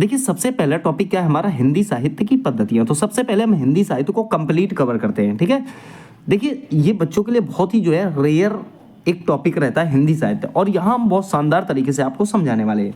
देखिए सबसे पहला टॉपिक क्या है हमारा, हिंदी साहित्य की पद्धतियां। तो सबसे पहले हम हिंदी साहित्य को कंप्लीट कवर करते हैं, ठीक है। देखिए ये बच्चों के लिए बहुत ही जो है रेयर एक टॉपिक रहता है हिंदी साहित्य, और यहाँ हम बहुत शानदार तरीके से आपको समझाने वाले हैं।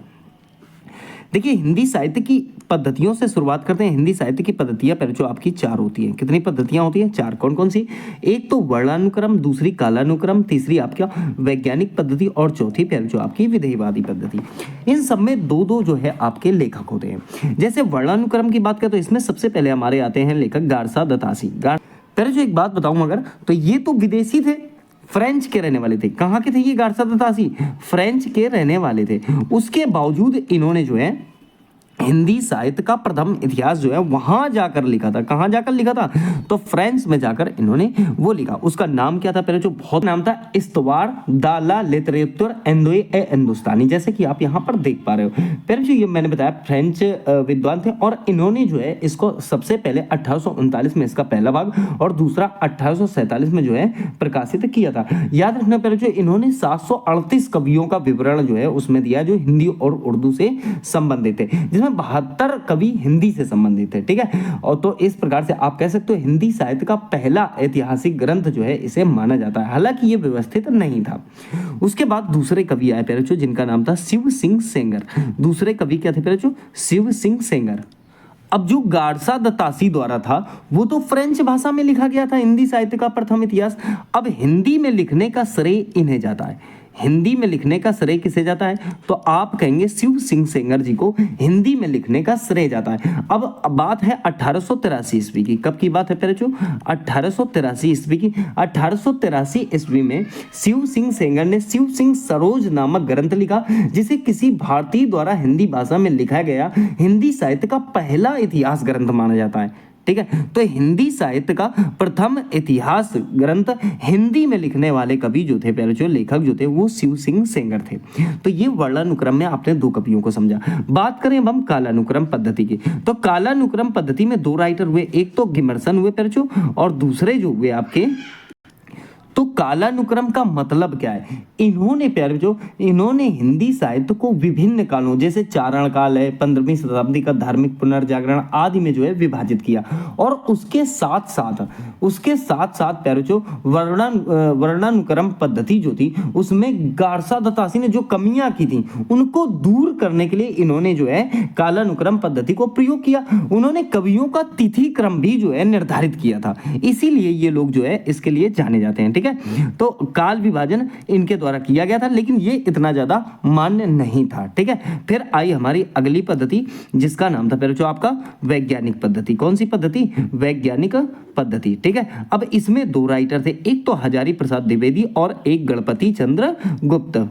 देखिए हिंदी साहित्य की पद्धतियों से शुरुआत करते हैं। हिंदी साहित्य की पद्धतियां पहले जो आपकी चार होती हैं। कितनी पद्धतियां होती हैं? चार। कौन कौन सी? एक तो वर्णानुक्रम, दूसरी कालानुक्रम, तीसरी आपका वैज्ञानिक पद्धति, और चौथी पहले जो आपकी विधेयवादी पद्धति। इन सब में दो दो जो है आपके लेखक होते हैं। जैसे वर्णानुक्रम की बात करें तो इसमें सबसे पहले हमारे आते हैं लेखक गारसा दतासी। पहले जो एक बात बताऊं अगर, तो ये तो विदेशी थे, फ्रेंच के रहने वाले थे। कहाँ के थे ये गारसा दतासी? फ्रेंच के रहने वाले थे। उसके बावजूद इन्होंने जो है हिंदी साहित्य का प्रथम इतिहास जो है वहां जाकर लिखा था। कहां जाकर लिखा था? तो फ्रांस में जाकर इन्होंने वो लिखा। उसका नाम क्या था? पहले जो बहुत नाम था, इस्तवार दाला लिटरेचर एंडोए ए हिंदुस्तानी, जैसे कि आप यहां पर देख पा रहे हो। पहले जो ये मैंने बताया फ्रेंच विद्वान थे, और इन्होंने जो है इसको सबसे पहले 1839 में इसका पहला भाग, और दूसरा 1847 में जो है प्रकाशित किया था। याद रखना, पहले जो इन्होंने 738 कवियों का विवरण जो है उसमें दिया, जो हिंदी और उर्दू से संबंधित थे, जिसमें 72 कवि हिंदी से संबंधित है, ठीक है। और तो इस प्रकार से आप कह सकते हो हिंदी साहित्य का पहला ऐतिहासिक ग्रंथ जो है इसे माना जाता है, हालांकि ये व्यवस्थित नहीं था। उसके बाद दूसरे कवि आए पेरेचो, जिनका नाम था शिव सिंह सेंगर। दूसरे कवि क्या थे पेरेचो? शिव सिंह सेंगर। अब जो गारसा दतासी द्वारा था वो तो फ्रेंच भाषा में लिखा गया था हिंदी साहित्य का प्रथम इतिहास। अब हिंदी में लिखने का श्रेय इन्हें जाता है। हिंदी में लिखने का श्रेय किसे जाता है? तो आप कहेंगे शिव सिंह सेंगर जी को हिंदी में लिखने का श्रेय जाता है। अब बात है 1883 ईस्वी की। कब की बात है पहले जो? 1883 ईस्वी की। 1883 ईस्वी में शिव सिंह सेंगर ने शिव सिंह सरोज नामक ग्रंथ लिखा, जिसे किसी भारतीय द्वारा हिंदी भाषा में लिखा गया हिंदी साहित्य का पहला इतिहास ग्रंथ माना जाता है, ठीक है। तो हिंदी साहित्य का प्रथम इतिहास ग्रंथ हिंदी में लिखने वाले कवि जो थे, पहले जो लेखक जो थे, वो शिव सिंह सेंगर थे। तो ये वर्णानुक्रम में आपने दो कवियों को समझा। बात करें अब हम कालानुक्रम पद्धति की, तो कालानुक्रम पद्धति में दो राइटर हुए, एक तो गिमर्सन हुए पहले जो, और दूसरे जो हुए आपके। तो कालानुक्रम का मतलब क्या है? इन्होंने हिंदी साहित्य को विभिन्न कालों, जैसे चारण काल है, 15वीं शताब्दी का धार्मिक पुनर्जागरण आदि में जो है विभाजित किया, और उसके साथ साथ प्यारे जो वर्णानुक्रम पद्धति जो थी उसमें गारसा दतासी ने जो कमियां की थी उनको दूर करने के लिए इन्होंने जो है कालानुक्रम पद्धति को प्रयोग किया। उन्होंने कवियों का तिथि क्रम भी जो है निर्धारित किया था, इसीलिए ये लोग जो है इसके लिए जाने जाते हैं, ठीक है। तो काल विभाजन इनके द्वारा किया गया था, लेकिन ये इतना ज्यादा मान्य नहीं था, ठीक है। फिर आई हमारी अगली पद्धति, जिसका नाम था पहले जो आपका वैज्ञानिक पद्धति। कौन सी पद्धति? वैज्ञानिक पद्धति, ठीक है। अब इसमें दो राइटर थे, एक तो हजारी प्रसाद द्विवेदी और एक गणपति चंद्र गुप्त।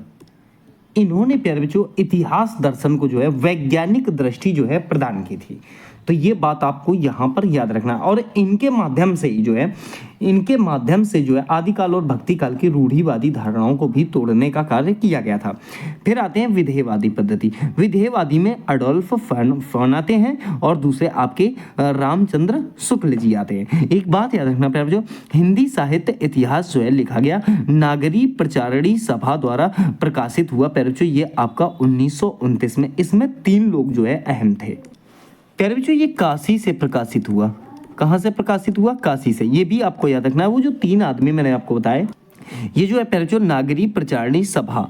इन्होंने प्यारे बच्चों इतिहास दर्शन को जो है वैज्ञानिक दृष्टि जो है प्रदान की थी। तो ये बात आपको यहाँ पर याद रखना, और इनके माध्यम से जो है आदिकाल और भक्ति काल की रूढ़िवादी धारणाओं को भी तोड़ने का कार्य किया गया था। फिर आते हैं विधेयवादी पद्धति। विधेयवादी में अडोल्फ फॉन आते हैं, और दूसरे आपके रामचंद्र शुक्ल जी आते हैं। एक बात याद रखना प्यारे जो हिंदी साहित्य इतिहास जो है लिखा गया नागरी प्रचारणी सभा द्वारा प्रकाशित हुआ प्यारे जो, ये आपका 1929 में। इसमें 3 लोग जो है अहम थे प्यारे बच्चों। ये काशी से प्रकाशित हुआ। कहां से प्रकाशित हुआ? काशी से। ये भी आपको याद रखना है। वो जो 3 आदमी मैंने आपको बताए, ये जो है प्यारे बच्चों नागरी प्रचारणी सभा,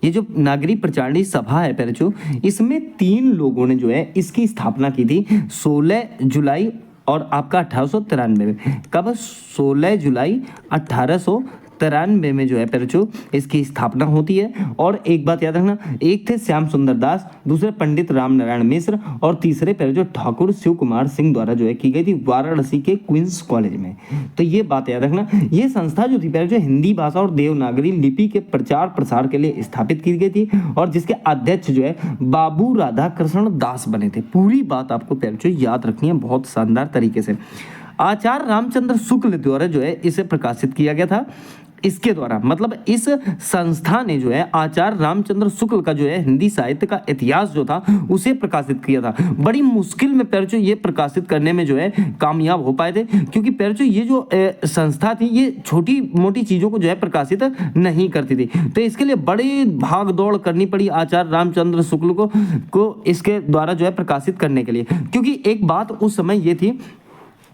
ये जो नागरी प्रचारणी सभा है प्यारे बच्चों, इसमें 3 लोगों ने जो है इसकी स्थापना की थी 16 जुलाई और आपका 1893 में। कब? 16 जुलाई 1893 में जो है पेरचो इसकी स्थापना होती है। और एक बात याद रखना, एक थे श्याम सुंदर दास, दूसरे पंडित राम नारायण मिश्र, और तीसरे पेरचो ठाकुर शिव कुमार सिंह द्वारा जो है की गई थी वाराणसी के क्वींस कॉलेज में। तो ये बात याद रखना, ये संस्था जो थी पेरचो हिंदी भाषा और देवनागरी लिपि के प्रचार प्रसार के लिए स्थापित की गई थी, और जिसके अध्यक्ष जो है बाबू राधा कृष्ण दास बने थे। पूरी बात आपको पेरचो याद रखनी है बहुत शानदार तरीके से। आचार्य रामचंद्र शुक्ल द्वारा जो है इसे प्रकाशित किया गया था। इसके द्वारा, मतलब इस संस्था ने जो है आचार्य रामचंद्र शुक्ल का जो है हिंदी साहित्य का इतिहास जो था उसे प्रकाशित किया था। बड़ी मुश्किल में पेरचो ये प्रकाशित करने में जो है कामयाब हो पाए थे, क्योंकि पेरचो ये जो संस्था थी ये छोटी मोटी चीजों को जो है प्रकाशित नहीं करती थी। तो इसके लिए बड़ी भाग दौड़ करनी पड़ी आचार्य रामचंद्र शुक्ल को इसके द्वारा जो है प्रकाशित करने के लिए, क्योंकि एक बात उस समय ये थी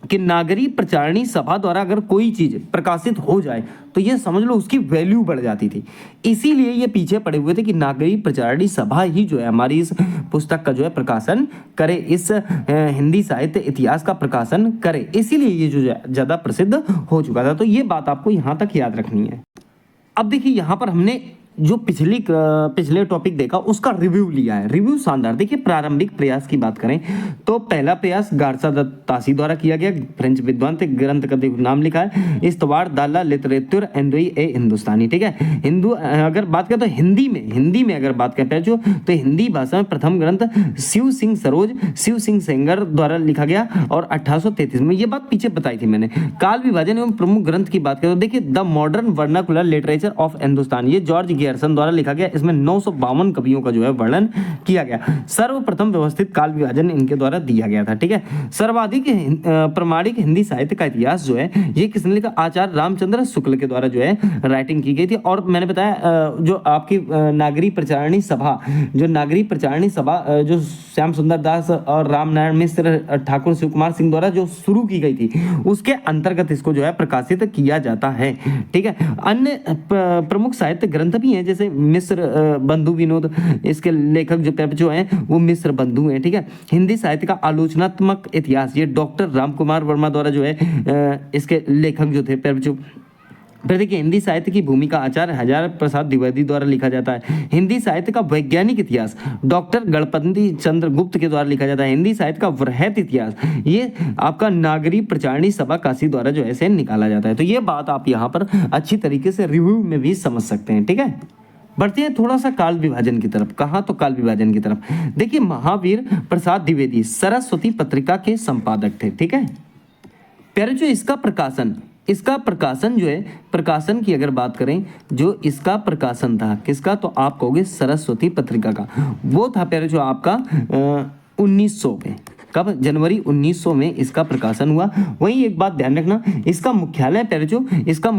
कि नागरी प्रचारणी सभा द्वारा अगर कोई चीज प्रकाशित हो जाए तो ये समझ लो उसकी वैल्यू बढ़ जाती थी। इसीलिए ये पीछे पड़े हुए थे कि नागरी प्रचारणी सभा ही जो है हमारी इस पुस्तक का जो है प्रकाशन करे, इस हिंदी साहित्य इतिहास का प्रकाशन करे, इसीलिए ये जो ज्यादा प्रसिद्ध हो चुका था। तो ये बात आपको यहाँ तक याद रखनी है। अब देखिए यहाँ पर हमने जो पिछले टॉपिक देखा उसका रिव्यू लिया है। रिव्यू शानदार। देखिए प्रारंभिक प्रयास की बात करें तो पहला प्रयास गार्सा तासी द्वारा किया गया, फ्रेंच विद्वान थे, ग्रंथ का नाम लिखा है इस्तवार दाला लिटरेचर एंड्रोई ए हिंदुस्तानी। ठीक है, अगर बात करें तो हिंदी में अगर बात करते हैं जो तो हिंदी भाषा में प्रथम ग्रंथ शिव सिंह सरोज शिव सिंह सेंगर द्वारा लिखा गया और 1833 में। ये बात पीछे बताई थी मैंने। काल विभाजन एवं प्रमुख ग्रंथ की बात करें तो देखिए the modern vernacular literature of Hindustan, ये जॉर्ज गियर्सन द्वारा लिखा गया। इसमें 952 कवियों का जो है वर्णन किया गया। सर्वप्रथम व्यवस्थित काल विभाजन इनके द्वारा दिया गया था। ठीक है, सर्वाधिक प्रमाणिक हिंदी साहित्य का इतिहास जो है ये किसने लिखा? आचार्य रामचंद्र शुक्ल के द्वारा जो है राइटिंग की गई थी। और मैंने बताया जो आपकी नागरी प्रचारणी सभा जो श्याम सुंदर दास और रामनारायण मिश्र ठाकुर शिव कुमार सिंह द्वारा जो शुरू की गई थी उसके अंतर्गत इसको जो है प्रकाशित किया जाता है। ठीक है, अन्य प्रमुख साहित्य ग्रंथ भी हैं जैसे मिश्र बंधु विनोद, इसके लेखक जो हैं वो मिश्र बंधु हैं। ठीक है, हिंदी साहित्य का आलोचनात्मक इतिहास, ये डॉक्टर रामकुमार वर्मा द्वारा जो है इसके लेखक जो थे फिर देखिए हिंदी साहित्य की भूमिका आचार्य हजार प्रसाद द्विवेदी द्वारा लिखा जाता है। हिंदी साहित्य का वैज्ञानिक इतिहास डॉक्टर गणपति चंद्र गुप्त के द्वारा लिखा जाता है। हिंदी साहित्य का वृहत इतिहास ये आपका नागरी प्रचारणी सभा काशी द्वारा जो है निकाला जाता है। तो ये बात आप यहाँ पर अच्छी तरीके से रिव्यू में भी समझ सकते हैं। ठीक है, बढ़ते हैं थोड़ा सा काल विभाजन की तरफ। कहाँ? तो काल विभाजन की तरफ। देखिए महावीर प्रसाद द्विवेदी सरस्वती पत्रिका के संपादक थे। ठीक है, प्यारे जो इसका प्रकाशन जो है, प्रकाशन की अगर बात करें जो इसका प्रकाशन था किसका, तो आप कहोगे सरस्वती पत्रिका का। वो था प्यारे जो आपका 1900 में। कब? जनवरी 1900 में इसका प्रकाशन हुआ। वहीं एक बात ध्यान रखना, इसका मुख्यालय प्यारे जो इसका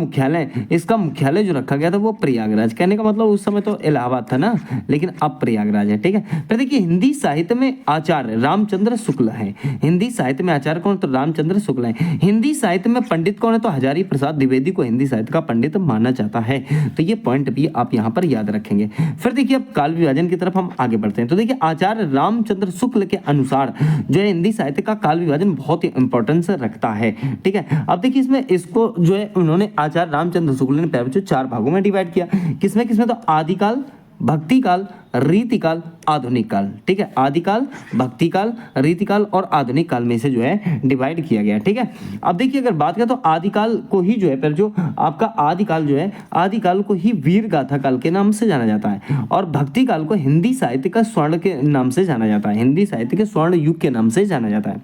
मुख्यालय जो रखा गया था वो प्रयागराज। कहने का मतलब उस समय तो इलाहाबाद था ना, लेकिन अब प्रयागराज है। ठीक है, फिर देखिए हिंदी साहित्य में आचार्य रामचंद्र शुक्ल है। हिंदी साहित्य में आचार्य कौन? तो रामचंद्र शुक्ल है। हिंदी साहित्य में पंडित कौन है? तो हजारी प्रसाद द्विवेदी को हिंदी साहित्य का पंडित माना जाता है। तो ये पॉइंट भी आप यहाँ पर याद रखेंगे। फिर देखिए अब काल विभाजन की तरफ हम आगे बढ़ते हैं। तो देखिए आचार्य रामचंद्र शुक्ल के अनुसार जो हिंदी साहित्य का काल विभाजन बहुत ही इंपॉर्टेंस रखता है। ठीक है, अब देखिए इसमें इसको जो है उन्होंने आचार्य रामचंद्र शुक्ल ने पहले 4 भागों में डिवाइड किया। किसमें तो आदिकाल, भक्तिकाल, रीतिकाल, आधुनिक काल। ठीक है, आदिकाल, भक्तिकाल, रीतिकाल और आधुनिक काल में से जो है डिवाइड किया गया। ठीक है, अब देखिए अगर बात करें तो आदिकाल को ही जो है फिर जो आपका आदिकाल जो है आदिकाल को ही वीर गाथा काल के नाम से जाना जाता है और भक्ति काल को हिंदी साहित्य का स्वर्ण के नाम से जाना जाता है, हिंदी साहित्य के स्वर्ण युग के नाम से जाना जाता है।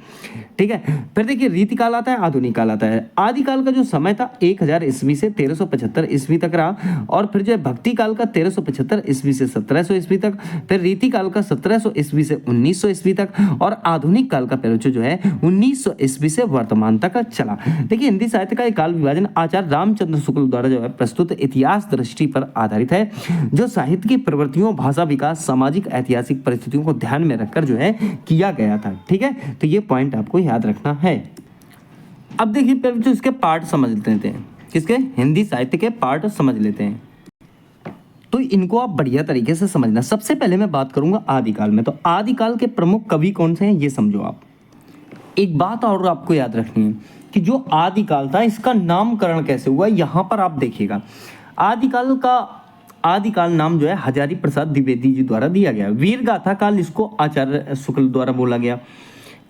ठीक है, फिर देखिए रीतिकाल आता है, आधुनिक काल आता है। आदिकाल का जो समय था 1000 ईस्वी से 1375 ईस्वी तक रहा और फिर जो है भक्ति काल का 1375 ईस्वी से 1700 ईस्वी तक, फिर रीति काल का 1700 ईस्वी से 1900 ईस्वी तक और आधुनिक काल का परिचय जो है 1900 ईस्वी से वर्तमान तक चला। देखिए हिंदी साहित्य का काल विभाजन आचार्य रामचंद्र शुक्ल द्वारा जो है प्रस्तुत इतिहास दृष्टि पर आधारित है, जो साहित्य की प्रवृत्तियों, भाषा विकास, सामाजिक ऐतिहासिक परिस्थितियों को ध्यान में रखकर जो है किया गया था। ठीक है, तो ये पॉइंट आपको याद रखना है। अब देखिए पहले तो इसके पार्ट समझ लेते हैं। किसके? हिंदी साहित्य के पार्ट समझ लेते हैं, तो इनको आप बढ़िया तरीके से समझना। सबसे पहले मैं बात करूंगा आदिकाल में। तो आदिकाल के प्रमुख कवि कौन से हैं ये समझो आप। एक बात और आपको याद रखनी है कि जो आदिकाल था इसका नामकरण कैसे हुआ, यहां पर आप देखिएगा। आदिकाल नाम जो है हजारी प्रसाद द्विवेदी जी द्वारा दिया गया। वीर गाथा काल इसको आचार्य शुक्ल द्वारा बोला गया।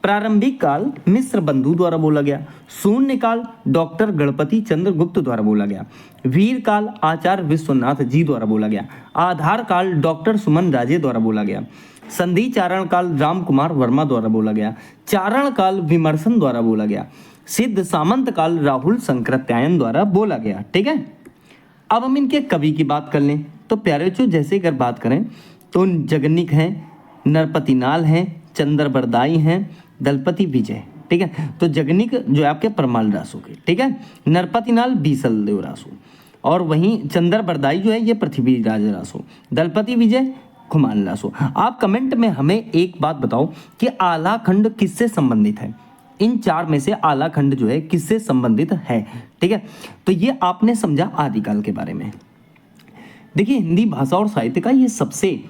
प्रारंभिक काल मिश्र बंधु द्वारा बोला गया। शून्य काल डॉक्टर गणपति चंद्र गुप्त द्वारा बोला गया। वीर काल आचार्य विश्वनाथ जी द्वारा बोला गया। आधार काल डॉक्टर सुमन राजे द्वारा बोला गया। संधि चारण काल राम कुमार वर्मा द्वारा बोला गया। चारण काल विमर्शन द्वारा बोला गया। सिद्ध सामंत काल राहुल शंकरात्यायन द्वारा बोला गया। ठीक है, अब हम इनके कवि की बात कर लें तो प्यारे बच्चों जैसे अगर बात करें तो जगन्निक हैं, नरपतिनाल हैं, चंद्र बरदाई हैं, दलपति विजय। ठीक है, तो जगन्निक जो है आपके परमाल रासो के, ठीक है, नरपतिनाल बीसल देव रासो, और वहीं चंद्र बरदाई जो है ये पृथ्वीराज रासो, दलपति विजय खुमान रासो। आप कमेंट में हमें एक बात बताओ कि आला खंड किससे संबंधित है, इन चार में से आला खंड जो है किससे संबंधित है। ठीक है, तो ये आपने समझा आदिकाल के बारे में। देखिए हिंदी भाषा और साहित्य का ये सबसे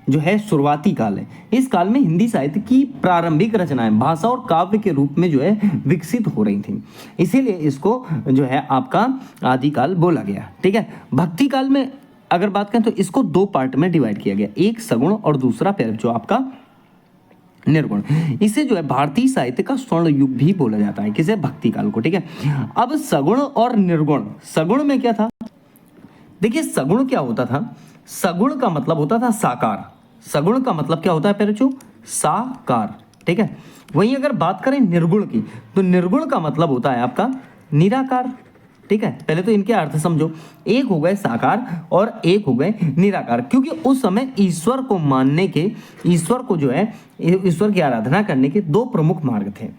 जो है शुरुआती काल है। इस काल में हिंदी साहित्य की प्रारंभिक रचनाएं भाषा और काव्य के रूप में जो है विकसित हो रही थी, इसीलिए इसको जो है आपका आदिकाल बोला गया। ठीक है, भक्ति काल में अगर बात करें तो इसको दो पार्ट में डिवाइड किया गया, एक सगुण और दूसरा फिर जो आपका निर्गुण। इसे जो है भारतीय साहित्य का स्वर्ण युग भी बोला जाता है, किसे, भक्ति काल को। ठीक है, अब सगुण और निर्गुण, सगुण में क्या था, देखिए सगुण क्या होता था, सगुण का मतलब होता था साकार, सगुण का मतलब क्या होता है प्यारे बच्चों, साकार। ठीक है, वहीं अगर बात करें निर्गुण की तो निर्गुण का मतलब होता है आपका निराकार। ठीक है, पहले तो इनके अर्थ समझो, एक हो गए साकार और एक हो गए निराकार, क्योंकि उस समय ईश्वर को मानने के, ईश्वर को जो है ईश्वर की आराधना करने के दो प्रमुख मार्ग थे।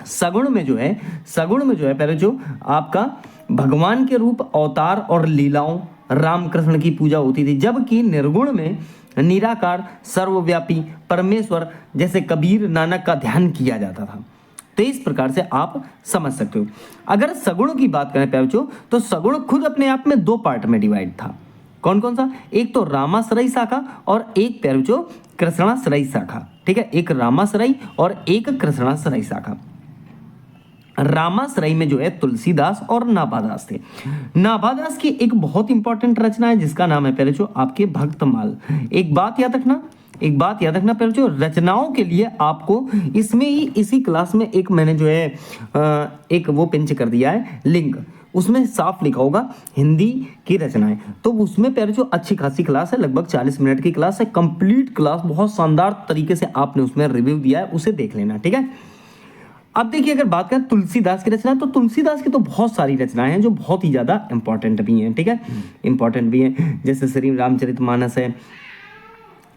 सगुण में जो है पहले जो आपका भगवान के रूप, अवतार और लीलाओं, रामकृष्ण की पूजा होती थी, जबकि निर्गुण में निराकार, सर्वव्यापी परमेश्वर जैसे कबीर, नानक का ध्यान किया जाता था। तो इस प्रकार से आप समझ सकते हो। अगर सगुण की बात करें प्यारे बच्चों तो सगुण खुद अपने आप में दो पार्ट में डिवाइड था। कौन कौन सा, एक तो रामाश्रयी शाखा और एक प्यारे बच्चों कृष्णाश्रयी शाखा। ठीक है, एक रामाश्रयी और एक कृष्णाश्रयी शाखा। रामाश्रयी में जो है तुलसीदास और नाभादास थे। नाभादास की एक बहुत इंपॉर्टेंट रचना है जिसका नाम है पहले जो आपके भक्तमाल। एक बात याद रखना पहले जो रचनाओं के लिए आपको इसमें ही इसी क्लास में एक मैंने जो है एक वो पिंच कर दिया है लिंक, उसमें साफ लिखा होगा हिंदी की रचनाएं, तो उसमें पहले जो अच्छी खासी क्लास है, लगभग 40 मिनट की क्लास है, कंप्लीट क्लास, बहुत शानदार तरीके से आपने उसमें रिव्यू दिया है, उसे देख लेना। ठीक है, अब देखिए अगर बात करें तुलसीदास की रचना, तो तुलसीदास की तो बहुत सारी रचनाएं हैं जो बहुत ही ज्यादा इंपॉर्टेंट भी हैं। ठीक है, इंपॉर्टेंट भी हैं, जैसे श्री रामचरितमानस है,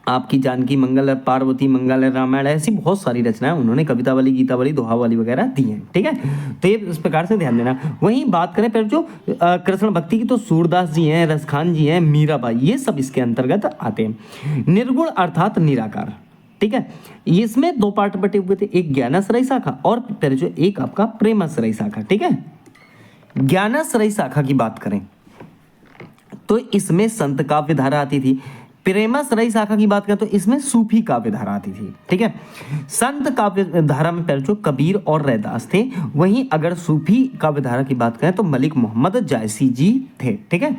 आपकी जानकी मंगल है, पार्वती मंगल है, रामायण, ऐसी बहुत सारी रचनाएं उन्होंने कवितावली, गीतावली, दोहावली वगैरह दी हैं। ठीक है, तो ये इस प्रकार से ध्यान देना। वहीं बात करें फिर जो कृष्ण भक्ति की, तो सूरदास जी हैं, रसखान जी हैं, मीराबाई, ये सब इसके अंतर्गत आते हैं। निर्गुण अर्थात निराकार। ठीक है, इसमें दो पार्ट बटे हुए थे, एक ज्ञानाश्रयी शाखा और फिर जो एक आपका प्रेमाश्रयी शाखा। ठीक है, ज्ञानाश्रयी शाखा की बात करें तो इसमें संत काव्य धारा आती थी। प्रेमाश्रयी शाखा की बात करें तो इसमें सूफी काव्य धारा आती थी। ठीक है, संत काव्य धारा में पहले जो कबीर और रैदास थे, वहीं अगर सूफी काव्य धारा की बात करें तो मलिक मोहम्मद जायसी जी थे। ठीक है,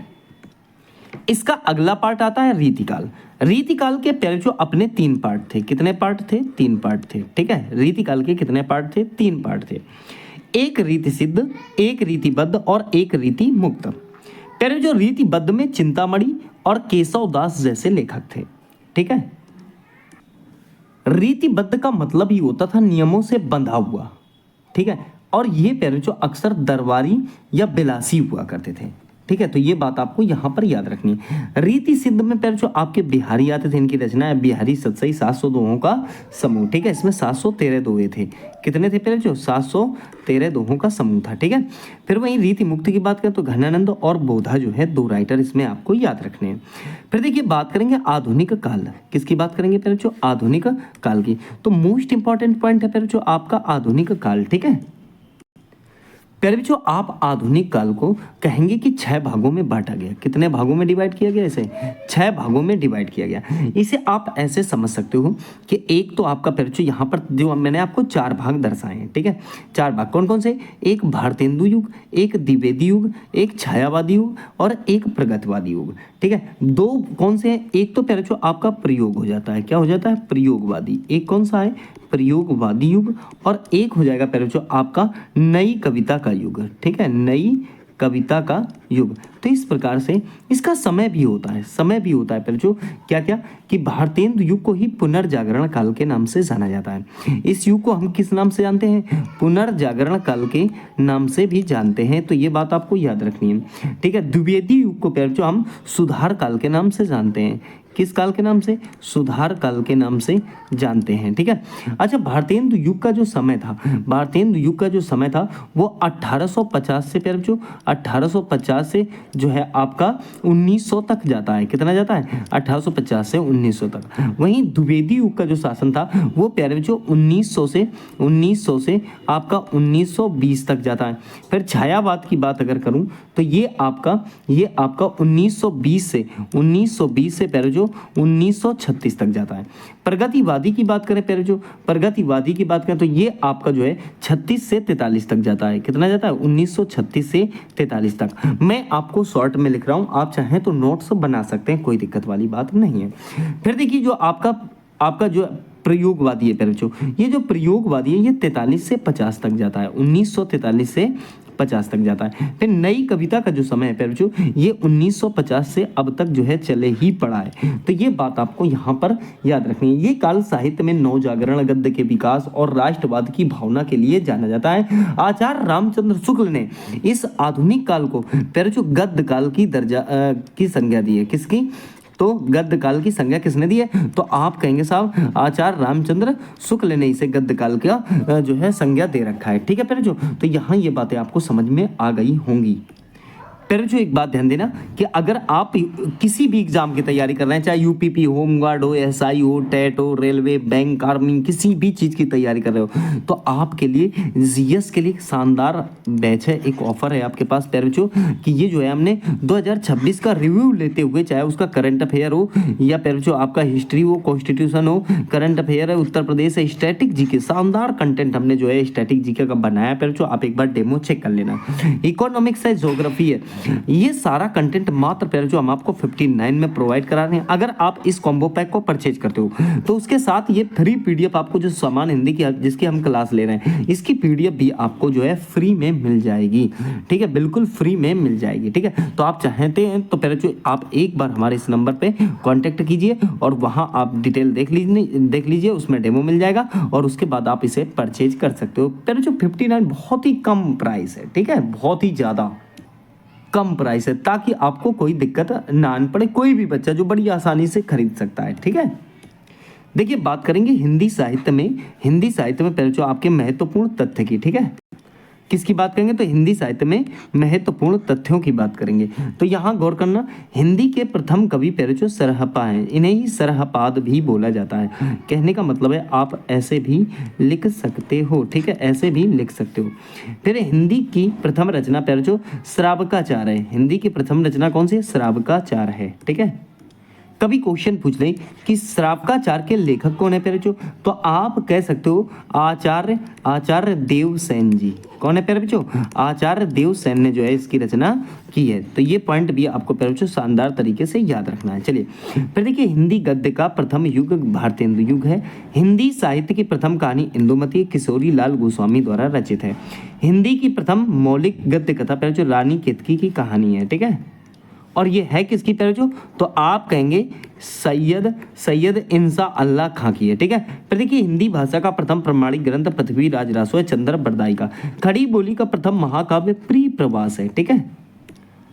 इसका अगला पार्ट आता है रीतिकाल। रीतिकाल के पहले जो अपने तीन पार्ट थे, कितने पार्ट थे, तीन पार्ट थे। ठीक है, रीतिकाल के कितने पार्ट थे, तीन पार्ट थे, एक रीति सिद्ध, एक रीतिबद्ध और एक रीति मुक्त। पहले जो रीतिबद्ध में चिंतामणि और केशव दास जैसे लेखक थे। ठीक है, रीतिबद्ध का मतलब ही होता था नियमों से बंधा हुआ। ठीक है, और ये पहले जो अक्सर दरबारी या बिलासी हुआ करते थे। ठीक है, तो ये बात आपको यहाँ पर याद रखनी है। रीति सिद्ध में पहले जो आपके बिहारी आते थे, इनकी रचना है बिहारी सतसई 700 दोहों का समूह। ठीक है, इसमें 713 दोहे थे, कितने थे पहले जो 713 दोहों का समूह था। ठीक है, फिर वहीं रीति मुक्त की बात करें तो घनानंद और बोधा जो है दो राइटर इसमें आपको याद रखने हैं। फिर देखिए बात करेंगे आधुनिक काल, किसकी बात करेंगे पहले जो आधुनिक काल की, तो मोस्ट इंपॉर्टेंट पॉइंट है पहले जो आपका आधुनिक काल। ठीक है, पहले भी जो आप आधुनिक काल को कहेंगे कि 6 भागों में बांटा गया। कितने भागों में डिवाइड किया गया, इसे 6 भागों में डिवाइड किया गया। इसे आप ऐसे समझ सकते हो कि एक तो आपका पहले जो यहाँ पर जो मैंने आपको 4 भाग दर्शाए हैं। ठीक है, 4 भाग कौन कौन से, एक भारतेंदु युग, एक द्विवेदी युग, एक छायावादी युग और एक प्रगतवादी युग। ठीक है, दो कौन से हैं, एक तो पहले जो आपका प्रयोग हो जाता है, क्या हो जाता है, प्रयोगवादी। एक कौन सा है, प्रयोगवादी युग, और एक हो जाएगा पहले जो आपका नई कविता का युग। ठीक है, नई कविता का युग। तो इस प्रकार से इसका समय भी होता है, समय भी होता है पर जो क्या क्या कि भारतेंदु युग को ही पुनर्जागरण काल के नाम से जाना जाता है। इस युग को हम किस नाम से जानते हैं? पुनर्जागरण काल के नाम से भी जानते हैं, तो ये बात आपको याद रखनी है, ठीक है। द्विवेदी युग को पर जो हम सुधार काल के नाम से जानते हैं। किस काल के नाम से? सुधार काल के नाम से जानते हैं, ठीक है। अच्छा, भारतेंदु युग का जो समय था, भारतेंदु युग का जो समय था वो 1850 से फिर जो 1850 से जो है आपका 1900 तक जाता है। कितना जाता है? 1850 से 1900 तक। वहीं द्विवेदी युग का जो शासन था वो प्यारे जो 1900 से आपका 1920 तक जाता है। फिर छायावाद की बात अगर करूं तो ये आपका 1920 से प्यारे जो 1936 तक जाता है। प्रगतिवादी की बात करें प्यारे जो, प्रगतिवादी की बात करें तो ये आपका जो है 36 से 43 तक जाता है। कितना जाता है? 1936 से 43 तक। मैं आपको शॉर्ट में लिख रहा हूं, आप चाहें तो नोट्स बना सकते हैं, कोई दिक्कत वाली बात नहीं है। फिर देखिए जो आपका जो प्रयोगवादी है प्यारे जो, ये जो प्रयोगवादी है ये 43 से 50 तक जाता है, 1943 से 50 तक जाता है। फिर नई कविता का जो समय है प्यारे जो, ये 1950 से अब तक जो है चले ही पड़ा है। तो ये बात आपको यहाँ पर याद रखनी है। ये काल साहित्य में नवजागरण, गद्य के विकास और राष्ट्रवाद की भावना के लिए जाना जाता है। आचार्य रामचंद्र शुक्ल ने इस आधुनिक काल को प्यारे जो गद्य काल की दर्जा की संज्ञा दी है। किसकी? तो गद्य काल की संज्ञा किसने दी है? तो आप कहेंगे साहब आचार्य रामचंद्र शुक्ल ने इसे गद्य काल का जो है संज्ञा दे रखा है, ठीक है प्यारे जो। तो यहाँ ये बातें आपको समझ में आ गई होंगी। प्यारे जो एक बात ध्यान देना कि अगर आप किसी भी एग्जाम की तैयारी कर रहे हैं, चाहे यूपीपी, होमगार्ड हो, एसआई हो, टेट हो, रेलवे, बैंक, आर्मी, किसी भी चीज़ की तैयारी कर रहे हो तो आपके लिए जीएस के लिए शानदार बैच है, एक ऑफर है आपके पास प्यारे जो, कि ये जो है हमने 2026 का रिव्यू लेते हुए, चाहे उसका करंट अफेयर हो या प्यारे जो आपका हिस्ट्री हो, कॉन्स्टिट्यूशन हो, करंट अफेयर है, उत्तर प्रदेश है, स्टैटिक जीके, शानदार कंटेंट हमने जो है स्टैटिक जीके का बनाया प्यारे जो, आप एक बार डेमो चेक कर लेना। इकोनॉमिक्स है, ज्योग्राफी है, ये सारा कंटेंट मात्र प्यारे जो हम आपको 59 में प्रोवाइड करा रहे हैं। अगर आप इस कॉम्बो पैक को परचेज करते हो तो उसके साथ ये 3 पीडीएफ आपको जो समान हिंदी की जिसकी हम क्लास ले रहे हैं, इसकी पीडीएफ भी आपको जो है फ्री में मिल जाएगी, ठीक है, बिल्कुल फ्री में मिल जाएगी, ठीक है। तो आप चाहते हैं तो प्यारे जो आप एक बार हमारे इस नंबर पे कांटेक्ट कीजिए और वहां आप डिटेल देख लीजिए, उसमें डेमो मिल जाएगा और उसके बाद आप इसे परचेज कर सकते हो। प्यारे जो 59 बहुत ही कम प्राइस है, ठीक है, बहुत ही ज़्यादा कम प्राइस है, ताकि आपको कोई दिक्कत ना आन पड़े, कोई भी बच्चा जो बड़ी आसानी से खरीद सकता है, ठीक है। देखिए बात करेंगे हिंदी साहित्य में पहले जो आपके महत्वपूर्ण तथ्य की, ठीक है। किसकी बात करेंगे? तो हिंदी साहित्य में महत्वपूर्ण तथ्यों की बात करेंगे। तो यहाँ गौर करना, हिंदी के प्रथम कवि प्यारे जो सरहपा हैं, इन्हें ही सरहपाद भी बोला जाता है। कहने का मतलब है आप ऐसे भी लिख सकते हो, ठीक है, ऐसे भी लिख सकते हो। फिर हिंदी की प्रथम रचना प्यारे जो श्रावकाचार है। हिंदी की प्रथम रचना कौन सी है? श्रावकाचार है, ठीक है। कभी क्वेश्चन पूछ ले कि श्रावकाचार के लेखक कौन है प्यारे जो, तो आप कह सकते हो आचार्य देवसेन जी। कौन है प्यारे बच्चों? आचार्य देवसेन ने जो है इसकी रचना की है। तो ये पॉइंट भी आपको प्यारे बच्चों शानदार तरीके से याद रखना है। चलिए फिर देखिए, हिंदी गद्य का प्रथम युग भारतेंदु युग है। हिंदी साहित्य की प्रथम कहानी इंदुमती किशोरी लाल गोस्वामी द्वारा रचित है। हिंदी की प्रथम मौलिक गद्य कथा प्यारे जो रानी केतकी की कहानी है, ठीक है। और ये है किसकी प्यारे जो, तो आप कहेंगे सैयद इंसा अल्लाह खां की है, ठीक है। फिर देखिए, हिंदी भाषा का प्रथम प्रमाणिक ग्रंथ पृथ्वीराज रासो चंद्र बरदाई का। खड़ी बोली का प्रथम महाकाव्य प्री प्रवास है, ठीक है।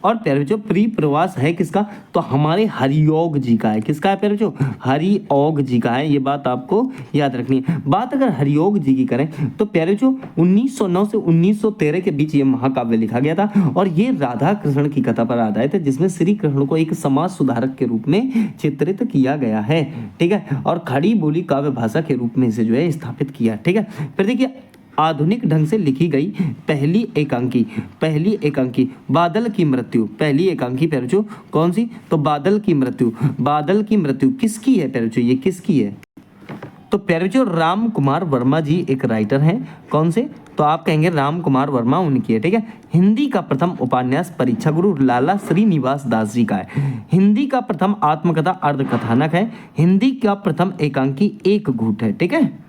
और प्यारे जो प्री प्रवास है किसका? तो हमारे हरियोग जी का है। किसका है प्यारे जो? हरियोग जी का है। ये बात आपको याद रखनी है। बात अगर हरियोग जी की करें तो प्यारे जो 1909 से 1913 के बीच ये महाकाव्य लिखा गया था और ये राधा कृष्ण की कथा पर आधारित है, जिसमें श्री कृष्ण को एक समाज सुधारक के रूप में चित्रित किया गया है, ठीक है। और खड़ी बोली काव्य भाषा के रूप में इसे जो है स्थापित किया, ठीक है। फिर देखिए, आधुनिक ढंग से लिखी गई पहली एकांकी बादल की मृत्यु। पहली एकांकी प्यारे जो कौन सी? तो बादल की मृत्यु किसकी है प्यारे जो? ये किसकी है? तो प्यारे जो राम कुमार वर्मा जी एक राइटर हैं। कौन से? तो आप कहेंगे राम कुमार वर्मा उनकी है, ठीक है। हिंदी का प्रथम उपन्यास परीक्षा गुरु लाला श्रीनिवास दास जी का है। हिंदी का प्रथम आत्मकथा अर्धकथानक है। हिंदी का प्रथम एकांकी एक घूट है, ठीक है।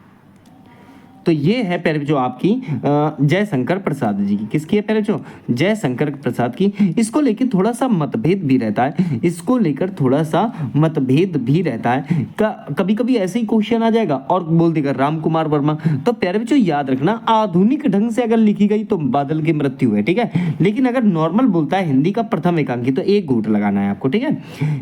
तो ये है प्यारे बच्चों आपकी जयशंकर प्रसाद जी की। किसकी है प्यारे बच्चों? जयशंकर प्रसाद की। इसको लेकर थोड़ा सा मतभेद भी रहता है, इसको लेकर थोड़ा सा मतभेद भी रहता है। कभी कभी ऐसे ही क्वेश्चन आ जाएगा और बोल देगा राम कुमार वर्मा। तो प्यारे बच्चों याद रखना, आधुनिक ढंग से अगर लिखी गई तो बादल की मृत्यु है, ठीक है। लेकिन अगर नॉर्मल बोलता है हिंदी का प्रथम एकांकी तो एक घूंट लगाना है आपको, ठीक है।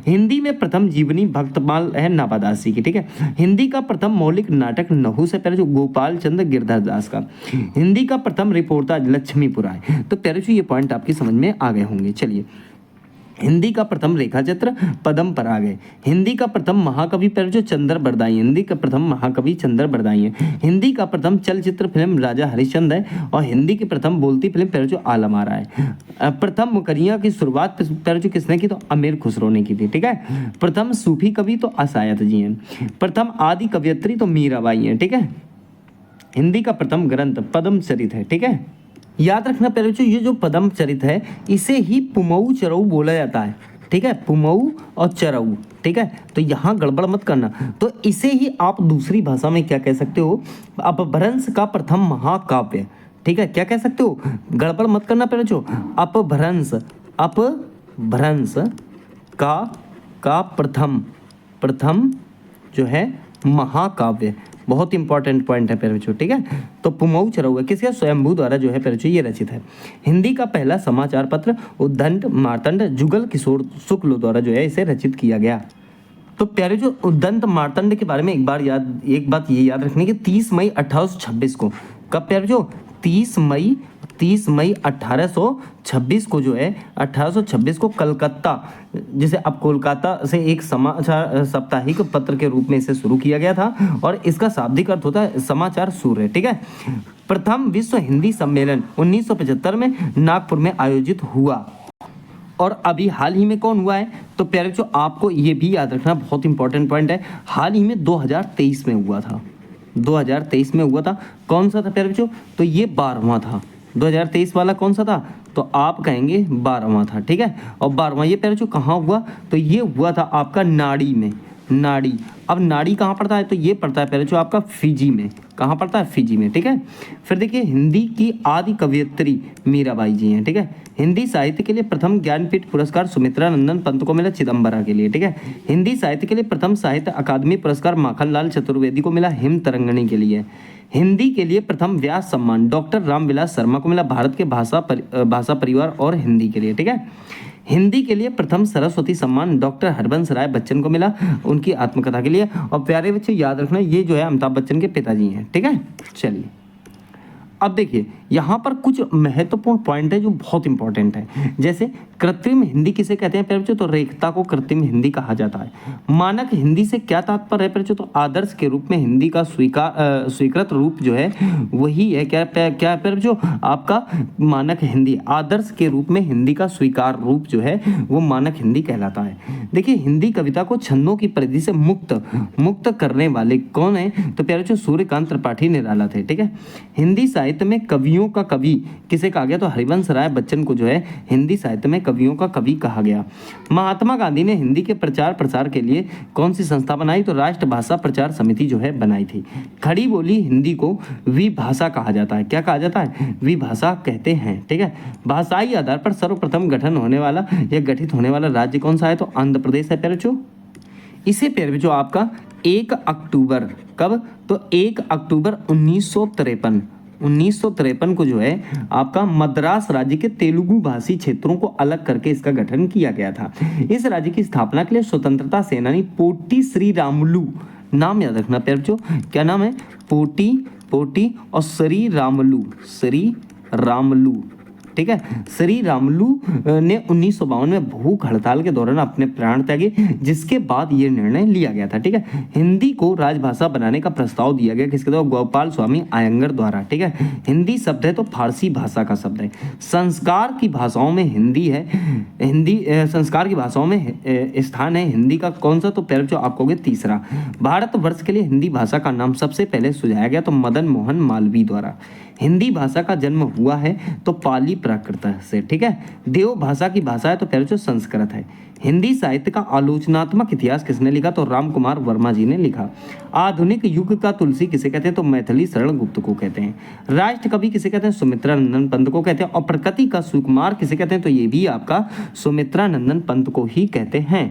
हिंदी में प्रथम जीवनी भक्तमाल है नापादासी की, ठीक है। हिंदी का प्रथम मौलिक नाटक नहुस है प्यारे जो गोपाल चंद्र गिरधर दास का। हिंदी का प्रथम रिपोर्टर लक्ष्मीपुरा है। तो प्यारे जो ये पॉइंट आपकी समझ में आ गए होंगे। चलिए, हिंदी का प्रथम रेखा चित्र पदम पराग है। हिंदी का प्रथम महाकवि प्यारे जो चंद्र बरदाई, हिंदी का प्रथम महाकवि चंद्र बरदाई है। हिंदी का प्रथम चलचित्र फिल्म राजा हरिश्चंद्र है। और हिंदी की प्रथम बोलती फिल्म प्यारे जो आलम आरा है। प्रथम मुकरिया की शुरुआत प्यारे जो किसने की? तो अमीर खुसरो ने की थी, ठीक है। प्रथम सूफी कवि तो आसायत जी हैं। प्रथम आदि कवियत्री तो मीराबाई है, ठीक है। हिंदी का प्रथम ग्रंथ पद्म चरित है, ठीक है। याद रखना प्यारे बच्चों, ये जो पद्म चरित है इसे ही पुमऊ चरऊ बोला जाता है, ठीक है। पुमऊ और चरऊ, ठीक है। तो यहाँ गड़बड़ मत करना। तो इसे ही आप दूसरी भाषा में क्या कह सकते हो? अपभ्रंश का प्रथम महाकाव्य, ठीक है। क्या कह सकते हो? गड़बड़ मत करना प्यारे बच्चों। अपभ्रंश, अपभ्रंश का प्रथम जो है महाकाव्य। बहुत इंपॉर्टेंट पॉइंट है प्यारे बच्चों, ठीक है। तो पुमऊ चरऊ है किसके? स्वयंभू द्वारा जो है प्यारे बच्चों ये रचित है। हिंदी का पहला समाचार पत्र उद्दंड मार्तंड जुगल किशोर शुक्ल द्वारा जो है इसे रचित किया गया। तो प्यारे जो उद्दंड मार्तंड के बारे में एक बात ये याद रखनी कि 30 मई 1826 को, कब प्यारे बच्चों? 30 मई 1826 को जो है 1826 को कलकत्ता, जिसे अब कोलकाता से एक समाचार साप्ताहिक पत्र के रूप में इसे शुरू किया गया था। और इसका शाब्दिक अर्थ होता है समाचार सूर्य, ठीक है। प्रथम विश्व हिंदी सम्मेलन 1975 में नागपुर में आयोजित हुआ। और अभी हाल ही में कौन हुआ है? तो प्यारे बच्चों आपको ये भी याद रखना, बहुत इंपॉर्टेंट पॉइंट है। हाल ही में 2023 में हुआ था, 2023 में हुआ था। कौन सा था प्यारे बच्चों? तो ये 12वां था। 2023 वाला कौन सा था? तो आप कहेंगे 12वां था, ठीक है। और 12वां ये प्यारे बच्चों कहाँ हुआ? तो ये हुआ था आपका नाड़ी में, नाड़ी। अब नाड़ी कहाँ पड़ता है? तो ये पड़ता है प्यारे बच्चों आपका फिजी में। कहाँ पड़ता है? फिजी में, ठीक है। फिर देखिए, हिंदी की आदि कवयित्री मीराबाई जी हैं, ठीक है। हिंदी साहित्य के लिए प्रथम ज्ञानपीठ पुरस्कार सुमित्रा नंदन पंत को मिला चिदम्बरा के लिए, ठीक है। हिंदी साहित्य के लिए प्रथम साहित्य अकादमी पुरस्कार माखनलाल चतुर्वेदी को मिला हिम तरंगणी के लिए। हिंदी के लिए प्रथम व्यास सम्मान डॉक्टर रामविलास शर्मा को मिला भारत के भाषा परिवार और हिंदी के लिए, ठीक है। हिंदी के लिए प्रथम सरस्वती सम्मान डॉक्टर हरबंस राय बच्चन को मिला उनकी आत्मकथा के लिए। और प्यारे बच्चे याद रखना, ये जो है अमिताभ बच्चन के पिताजी हैं, ठीक है। चलिए, अब देखिए यहाँ पर कुछ महत्वपूर्ण पॉइंट है जो बहुत इंपॉर्टेंट है। जैसे कृत्रिम हिंदी किसे कहते हैं प्यारे बच्चों? तो रेखता को कृत्रिम हिंदी कहा जाता है। मानक हिंदी से क्या तात्पर्य है प्यारे बच्चों? तो आदर्श के रूप में हिंदी का स्वीकृत रूप जो है वही है क्या प्यारे बच्चों? आपका मानक हिंदी। आदर्श के रूप में हिंदी का स्वीकार रूप जो है वो मानक हिंदी कहलाता है। देखिए, हिंदी कविता को छंदों की परिधि से मुक्त करने वाले कौन है? तो प्यारे बच्चों सूर्यकांत त्रिपाठी निराला थे, ठीक है। हिंदी साहित्य में कवियों का कवि किसे कहा गया? तो हरिवंश राय बच्चन को जो है हिंदी साहित्य में कवियों का कवि कहा गया। महात्मा गांधी ने हिंदी के प्रचार प्रसार के लिए कौन सी संस्था बनाई? तो राष्ट्र भाषा प्रचार समिति जो है बनाई थी। खड़ी बोली हिंदी को विभाषा कहा जाता है। क्या कहा जाता है? विभाषा कहते हैं, ठीक है। भाषाई आधार पर सर्वप्रथम गठित होने वाला राज्य कौन सा है? तो आंध्र प्रदेश है प्यारे बच्चों। इसे प्यारे बच्चों आपका 1 अक्टूबर, कब? तो 1 अक्टूबर 1953 को जो है आपका मद्रास राज्य के तेलुगु भाषी क्षेत्रों को अलग करके इसका गठन किया गया था। इस राज्य की स्थापना के लिए स्वतंत्रता सेनानी पोटी श्री रामुलु, नाम याद रखना प्यारे बच्चों, क्या नाम है? पोटी और श्री रामुलु, ठीक है। श्री रामुलु ने 1952 में भूख हड़ताल के दौरान अपने प्राण त्यागे, जिसके बाद ये निर्णय लिया गया था, ठीक है। हिंदी को राजभाषा बनाने का प्रस्ताव दिया गया किसके द्वारा? गोपाल स्वामी अयंगर द्वारा, ठीक है। हिंदी शब्द है तो फारसी भाषा का शब्द है। संस्कार की भाषाओं में हिंदी है। संस्कार की भाषाओं में स्थान है हिंदी का कौन सा? तो प्यारे बच्चों आपको होगा तीसरा। भारतवर्ष के लिए हिंदी भाषा का नाम सबसे पहले सुझाया गया तो मदन मोहन मालवीय द्वारा। हिंदी भाषा का जन्म हुआ है तो पाली प्राकृत से, ठीक है। देव भाषा की भाषा है तो प्यारे बच्चों संस्कृत है। हिंदी साहित्य का आलोचनात्मक इतिहास किसने लिखा, तो राम कुमार वर्मा जी ने लिखा। आधुनिक युग का तुलसी किसे कहते हैं, तो मैथिली शरण गुप्त को कहते हैं। राष्ट्र कवि किसे कहते हैं, सुमित्रा नंदन पंत को कहते हैं। और प्रकृति का सुकुमार किसे कहते हैं, तो ये भी आपका सुमित्रा नंदन पंत को ही कहते हैं।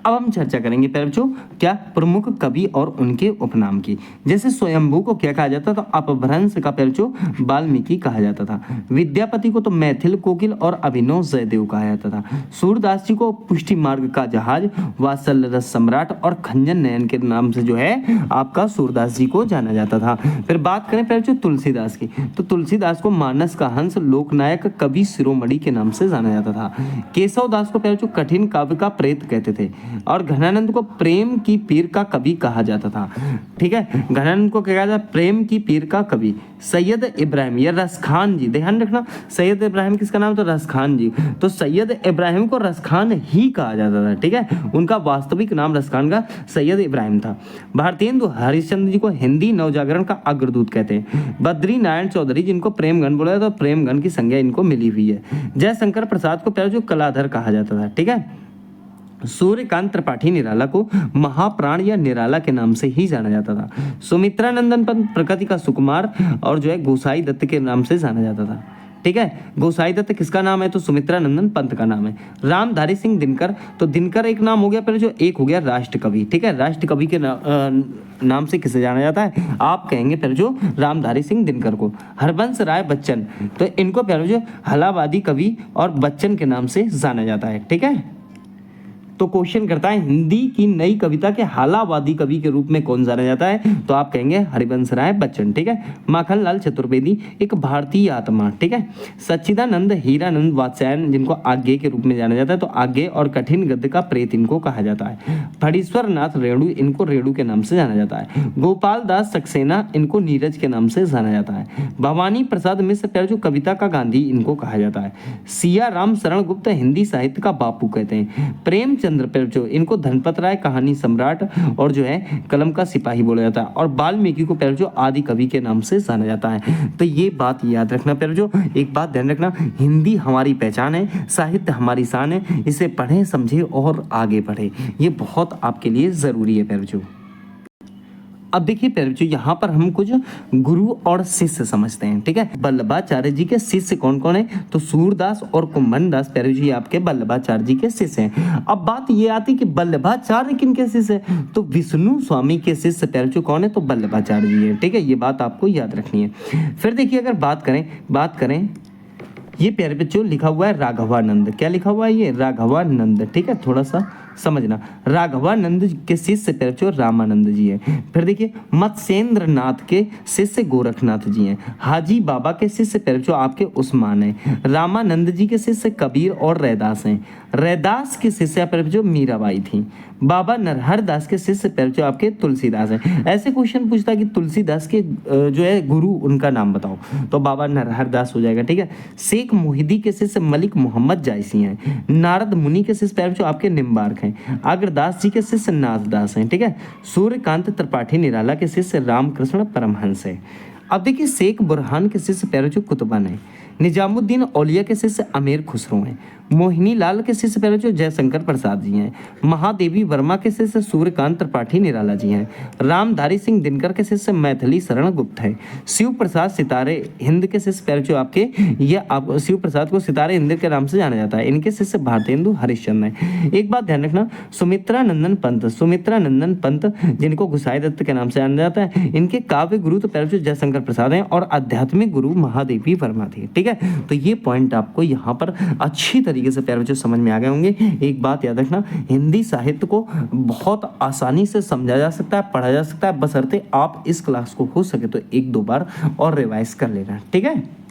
अब हम चर्चा करेंगे प्यारे बच्चों क्या प्रमुख कवि और उनके उपनाम की। जैसे स्वयंभू को क्या कहा जाता था, तो अपभ्रंश का प्यारे बच्चों वाल्मीकि कहा जाता था। विद्यापति को तो मैथिल कोकिल और अभिनव जयदेव कहा जाता था। सूरदास जी को पुष्टि मार्ग का जहाज, वात्सल्य रस सम्राट और खंजन नयन के नाम से जो है आपका सूरदास जी को जाना जाता था। फिर बात करें प्यारे बच्चों तुलसीदास की, तो तुलसीदास को मानस का हंस, लोकनायक, कवि शिरोमणि के नाम से जाना जाता था। केशव दास को प्यारे बच्चों कठिन काव्य का प्रेत कहते थे। और घनानंद को प्रेम की पीर का कवि कहा जाता था, ठीक है। घनानंद को क्या कहा जाता, प्रेम की पीर का कवि। सैयद इब्राहिम या रसखान जी, ध्यान रखना सैयद इब्राहिम किसका नाम, तो रसखान जी। तो सैयद इब्राहिम को रसखान ही कहा जाता था, ठीक है। उनका वास्तविक नाम रसखान का सैयद इब्राहिम था। भारतेंदु हरिश्चंद्र जी को हिंदी नवजागरण का अग्रदूत कहते हैं। बद्री नारायण चौधरी जिनको प्रेमगन बोला जाता, तो प्रेमगन की संज्ञा इनको मिली हुई है। जयशंकर प्रसाद को प्यारे जो कलाधर कहा जाता था, ठीक है। सूर्यकांत त्रिपाठी निराला को महाप्राण या निराला के नाम से ही जाना जाता था। सुमित्रा नंदन पंत प्रकृति का सुकुमार और जो है गोसाई दत्त के नाम से जाना जाता था, ठीक है। गोसाई दत्त किसका नाम है, तो सुमित्रा नंदन पंत का नाम है। रामधारी सिंह दिनकर, तो दिनकर एक नाम हो गया, पर जो एक हो गया राष्ट्र कवि, ठीक है। राष्ट्र कवि के नाम से किसे जाना जाता है, आप कहेंगे फिर जो रामधारी सिंह दिनकर को। हरबंस राय बच्चन, तो इनको प्यारे जो हलावादी कवि और बच्चन के नाम से जाना जाता है, ठीक है। तो क्वेश्चन करता है हिंदी की नई कविता के हालावादी कवि के रूप में कौन जाना जाता है, तो आप कहेंगे हरिवंश राय बच्चन, ठीक है। माखनलाल चतुर्वेदी एक भारतीय आत्मा, ठीक है। सच्चिदानंद हीरानंद वात्स्यायन जिनको आज्ञे के रूप में जाना जाता है, तो आज्ञे और कठिन गद्य का प्रेत इनको कहा जाता है। फणीश्वर नाथ रेणु, इनको रेणु के नाम से जाना जाता है। गोपाल दास सक्सेना, इनको नीरज के नाम से जाना जाता है। भवानी प्रसाद मिश्र जो कविता का गांधी इनको कहा जाता है। सिया राम शरण गुप्त हिंदी साहित्य का बापू कहते हैं। प्रेमचंद्र जो इनको धनपत राय कहानी सम्राट और जो है कलम का सिपाही बोला जाता है। और वाल्मीकि को जो आदि कवि के नाम से जाना जाता है। तो ये बात याद रखना जो एक बात ध्यान रखना, हिंदी हमारी पहचान है, साहित्य हमारी शान है, इसे पढ़ें समझे और आगे बढ़े, ये बहुत आपके लिए जरूरी है जो। अब देखिए प्यारे बच्चों यहाँ पर हम कुछ गुरु और शिष्य समझते हैं, ठीक है। वल्लभाचार्य जी के शिष्य कौन कौन है, तो सूरदास और कुंभन दास प्यारे जी आपके वल्लभाचार्य जी के शिष्य हैं। अब बात ये आती कि वल्लभाचार्य किन के शिष्य है, तो विष्णु स्वामी के शिष्य प्यारे बच्चों कौन है, तो वल्लभाचार्य जी है, ठीक है। ये बात आपको याद रखनी है। फिर देखिए अगर बात करें ये प्यारे बच्चों लिखा हुआ है राघवानंद, क्या लिखा हुआ है ये राघवानंद, ठीक है। थोड़ा सा समझना, राघवानंद के शिष्य प्यारे बच्चों रामानंद जी है। फिर देखिए मत्स्येंद्र नाथ के शिष्य गोरखनाथ जी हैं। हाजी बाबा के शिष्य प्यारे बच्चों आपके उस्मान हैं। रामानंद जी के शिष्य कबीर और रैदास हैं। रैदास के शिष्य प्यारे बच्चों मीराबाई थी। बाबा नरहर दास के शिष्य प्यारे बच्चों आपके तुलसीदास हैं। ऐसे क्वेश्चन पूछता कि तुलसीदास के जो है गुरु उनका नाम बताओ, तो बाबा नरहर दास हो जाएगा, ठीक है। शेख मोहिदी के शिष्य मलिक मोहम्मद जायसी हैं। नारद मुनि के शिष्य प्यारे बच्चों आपके निम्बार्क हैं। अग्रदास जी के शिष्य नाथदास हैं, ठीक है। सूर्यकांत त्रिपाठी निराला के शिष्य रामकृष्ण परमहंस है। अब देखिए शेख बुरहान के शिष्य प्यारे बच्चों कुतुबन है। निजामुद्दीन औलिया के शिष्य अमीर खुसरो हैं। मोहिनी लाल के शिष्य प्यारे बच्चों जयशंकर प्रसाद जी हैं। महादेवी वर्मा के शिष्य सूर्यकांत त्रिपाठी निराला जी हैं। रामधारी सिंह दिनकर के शिष्य मैथिली शरण गुप्त है। शिव प्रसाद सितारे हिंद के शिष्य प्यारे बच्चों आपके ये आप शिव प्रसाद को सितारे हिंद के नाम से जाना जाता है। इनके शिष्य भारतेंदु हरिश्चंद्र हैं। एक बात ध्यान रखना, सुमित्रा नंदन पंत जिनको गुसाई दत्त के नाम से जाना जाता है, इनके काव्य गुरु तो प्यारे बच्चों जयशंकर प्रसाद हैं और आध्यात्मिक गुरु महादेवी वर्मा थी, ठीक है। तो ये पॉइंट आपको यहाँ पर अच्छी तरीके से प्यारे बच्चों समझ में आ गए होंगे। एक बात याद रखना, हिंदी साहित्य को बहुत आसानी से समझा जा सकता है, पढ़ा जा सकता है, बशर्ते आप इस क्लास को हो सके तो 1-2 बार और रिवाइज कर लेना, ठीक है।